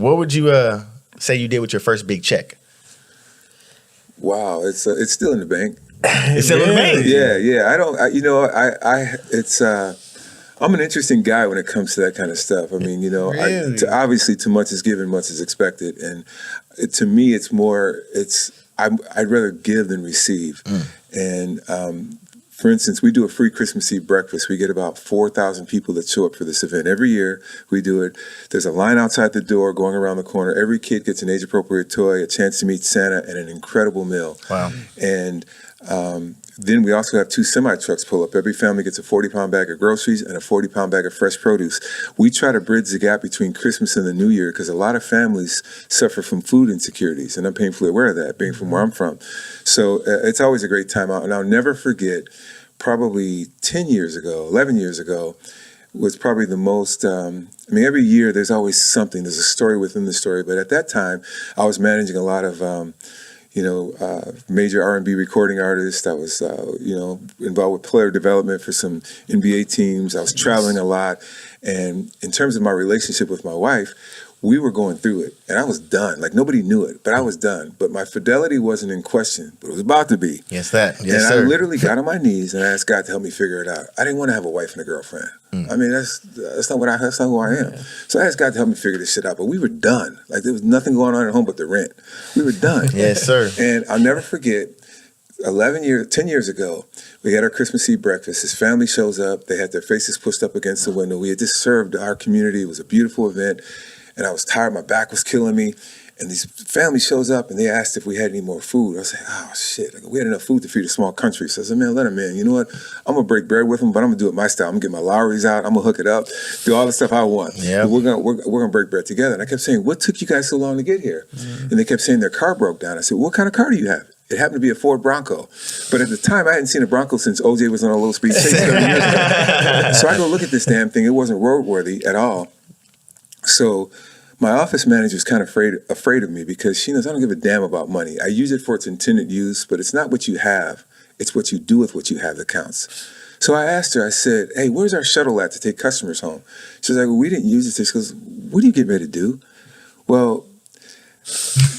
What would you say you did with your first big check? Wow, it's still in the bank. It's still in the bank. Yeah. I'm an interesting guy when it comes to that kind of stuff. I mean, Really? obviously, too much is given, much is expected, and to me, it's more. I'd rather give than receive, and for instance, we do a free Christmas Eve breakfast. We get about 4,000 people that show up for this event. Every year we do it. There's a line outside the door going around the corner. Every kid gets an age-appropriate toy, a chance to meet Santa, and an incredible meal. Wow. And then we also have 2 semi-trucks pull up. Every family gets a 40-pound bag of groceries and a 40-pound bag of fresh produce. We try to bridge the gap between Christmas and the New Year because a lot of families suffer from food insecurities, and I'm painfully aware of that, being from where I'm from. So it's always a great time out. And I'll never forget, probably 10 years ago, 11 years ago, was probably the most, every year there's always something. There's a story within the story. But at that time, I was managing a lot of major R&B recording artists. I was, involved with player development for some NBA teams. I was traveling a lot. And in terms of my relationship with my wife, we were going through it. And I was done. Like, nobody knew it, but I was done. But my fidelity wasn't in question, but it was about to be. Yes, sir. I literally got on my knees and I asked God to help me figure it out. I didn't want to have a wife and a girlfriend. I mean, that's not who I am. Yeah. So I asked God to help me figure this shit out. But we were done. Like, there was nothing going on at home but the rent. We were done. Yes, sir. And I'll never forget, 10 years ago, we had our Christmas Eve breakfast. His family shows up. They had their faces pushed up against the window. We had just served our community. It was a beautiful event. And I was tired. My back was killing me. And this family shows up and they asked if we had any more food. I was like, oh, shit. Like, we had enough food to feed a small country. So I said, man, let them in. You know what? I'm going to break bread with them, but I'm going to do it my style. I'm going to get my Lowry's out. I'm going to hook it up, do all the stuff I want. Yeah. We're gonna break bread together. And I kept saying, what took you guys so long to get here? And they kept saying their car broke down. I said, what kind of car do you have? It happened to be a Ford Bronco. But at the time, I hadn't seen a Bronco since OJ was on a low-speed chase 30 years ago. So I go look at this damn thing. It wasn't roadworthy at all. So my office manager is kind of afraid of me because she knows I don't give a damn about money. I use it for its intended use, but it's not what you have. It's what you do with what you have that counts. So I asked her, I said, hey, where's our shuttle at to take customers home? She's like, well, we didn't use it. She goes, what do you get ready to do? Well,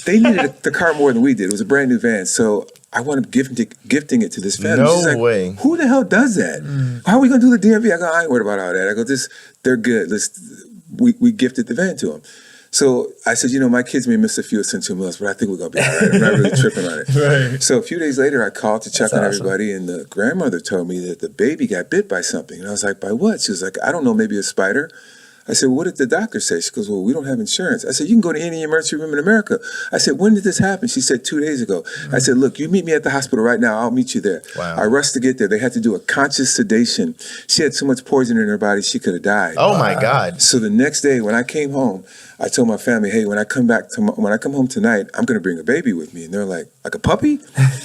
they needed the car more than we did. It was a brand new van. So I wound up gifting it to this family. No She's like, way. Who the hell does that? How are we going to do the DMV? I go, I ain't worried about all that. I go, they're good. We gifted the van to them. So I said, my kids may miss a few essential meals, but I think we're going to be all right. I'm not really tripping on it. Right. So a few days later, I called to check on everybody, and the grandmother told me that the baby got bit by something. And I was like, by what? She was like, I don't know, maybe a spider. I said, well, what did the doctor say? She goes, well, we don't have insurance. I said, you can go to any emergency room in America. I said, when did this happen? She said, 2 days ago. I said, look, you meet me at the hospital right now. I'll meet you there. Wow. I rushed to get there. They had to do a conscious sedation. She had so much poison in her body, she could have died. Oh, my God. So the next day when I came home, I told my family, hey, when I come home tonight, I'm going to bring a baby with me. And they're like a puppy?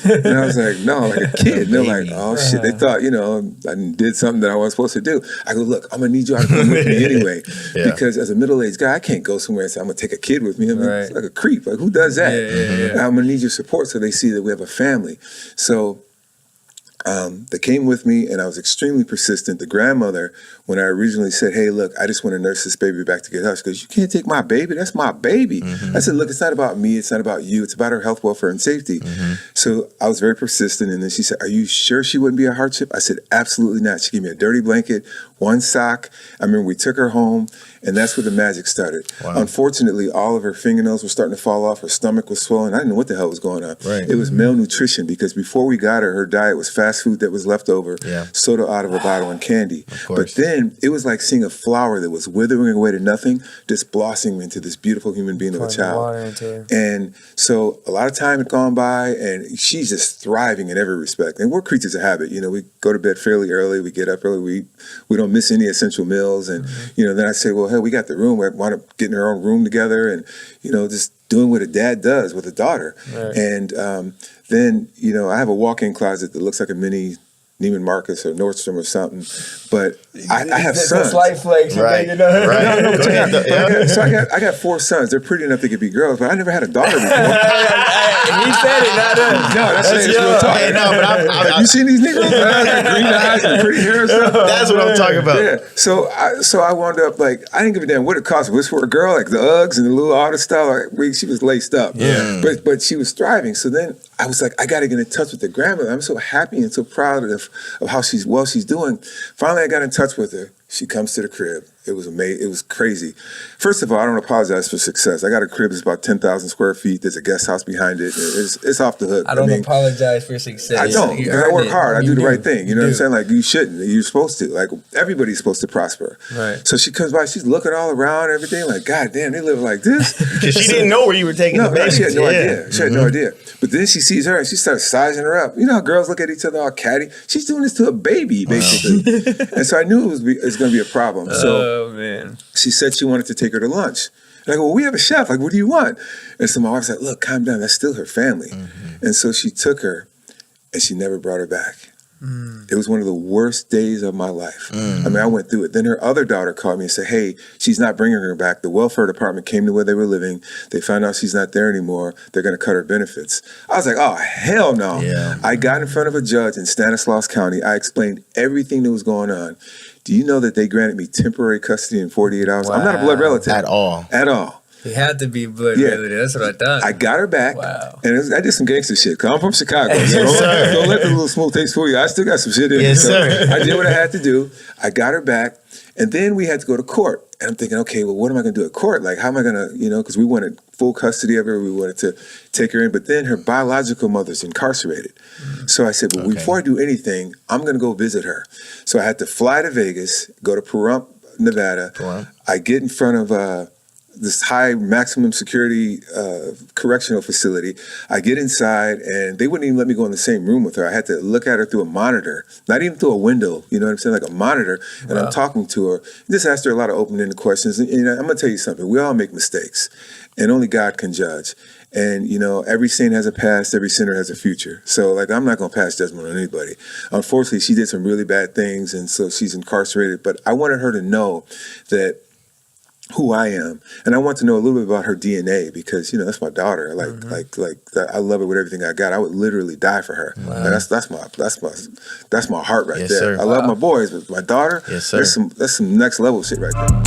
And I was like, no, like a kid. And they're like, oh, shit. They thought, I did something that I wasn't supposed to do. I go, look, I'm going to need you all to come with me anyway. Yeah. Because as a middle-aged guy, I can't go somewhere and say, I'm going to take a kid with me. It's like a creep. Like, who does that? Yeah. I'm going to need your support so they see that we have a family. So they came with me, and I was extremely persistent. The grandmother, when I originally said, hey, look, I just want to nurse this baby back to get health, she goes, you can't take my baby. That's my baby. I said, look, it's not about me. It's not about you. It's about her health, welfare, and safety. So I was very persistent, and then she said, are you sure she wouldn't be a hardship? I said, absolutely not. She gave me a dirty blanket, one sock. I remember we took her home, and that's where the magic started. Wow. Unfortunately, all of her fingernails were starting to fall off. Her stomach was swollen. I didn't know what the hell was going on. Right. It was malnutrition because before we got her diet was fast food that was left over, soda out of a bottle, and candy. But then it was like seeing a flower that was withering away to nothing, just blossoming into this beautiful human being of a child. And so a lot of time had gone by, and she's just thriving in every respect. And we're creatures of habit. We go to bed fairly early. We get up early. We don't miss any essential meals. And, then I say, well, hell, we got the room. We wound up getting our own room together and, just doing what a dad does with a daughter. Right. And then, I have a walk-in closet that looks like a mini Neiman Marcus or Nordstrom or something. But I have sons. Slight flex, Right. you know. Right. No, Go ahead. I got 4 sons. They're pretty enough they could be girls, but I never had a daughter before. He said it, not us. No, that's real yours. talk. Hey, no, but Have you seen these niggas? Green eyes and pretty hair and stuff. that's what I'm talking about. Yeah. So I wound up like I didn't give a damn what it cost. It was for a girl, like the Uggs and the little all the stuff. Like, she was laced up. Yeah. But she was thriving. So then I was like, I got to get in touch with the grandmother. I'm so happy and so proud of how she's doing. Finally, I got in touch with her. She comes to the crib. It was amazing. It was crazy. First of all, I don't apologize for success. I got a crib that's about 10,000 square feet. There's a guest house behind it. It's off the hook. I don't apologize for success. I don't. You Because I earned work it. hard. I You do the right thing. You know what I'm do. saying? Like, you shouldn't. You're supposed to. Like, everybody's supposed to prosper. Right. So she comes by. She's looking all around and everything. Like, God damn, they live like this. Because she didn't know where you were taking the baby. She had no Yeah. idea. She had no idea. But then she sees her and she starts sizing her up. You know how girls look at each other all catty? She's doing this to a baby, basically. And so I knew it was going to be a problem. So Oh, man. she said she wanted to take her to lunch. And I go, well, we have a chef. Like, what do you want? And so my wife said, look, calm down. That's still her family. And so she took her and she never brought her back. It was one of the worst days of my life. I mean, I went through it. Then her other daughter called me and said, hey, she's not bringing her back. The welfare department came to where they were living. They found out she's not there anymore. They're going to cut her benefits. I was like, oh, hell no. Yeah. I got in front of a judge in Stanislaus County. I explained everything that was going on. Do you know that they granted me temporary custody in 48 hours? I'm not a blood Wow. relative. At all. At all. He had to be blood Yeah. relative. That's what I thought. I got her back, Wow. and I did some gangster shit. Cause I'm from Chicago, so Yes, sir. don't let the little smooth taste fool you. I still got some shit in me. Yes, So sir. I did what I had to do. I got her back, and then we had to go to court. And I'm thinking, okay, well, what am I going to do at court? Like, how am I going to, because we wanted full custody of her. We wanted to take her in. But then her biological mother's incarcerated. So I said, well, Okay. before I do anything, I'm going to go visit her. So I had to fly to Vegas, go to Pahrump, Nevada. Pahrump. I get in front of this high maximum security correctional facility. I get inside and they wouldn't even let me go in the same room with her. I had to look at her through a monitor, not even through a window, you know what I'm saying? Like a monitor. And I'm talking to her. Just asked her a lot of open-ended questions. And I'm going to tell you something. We all make mistakes and only God can judge. And, every saint has a past, every sinner has a future. So, I'm not going to pass judgment on anybody. Unfortunately, she did some really bad things, and so she's incarcerated. But I wanted her to know that who I am, and I want to know a little bit about her DNA because that's my daughter. I love her with everything I got. I would literally die for her. Wow. And that's my heart right Yes, there. sir. I love my boys, but my daughter, Yes, sir. that's some next level shit right there.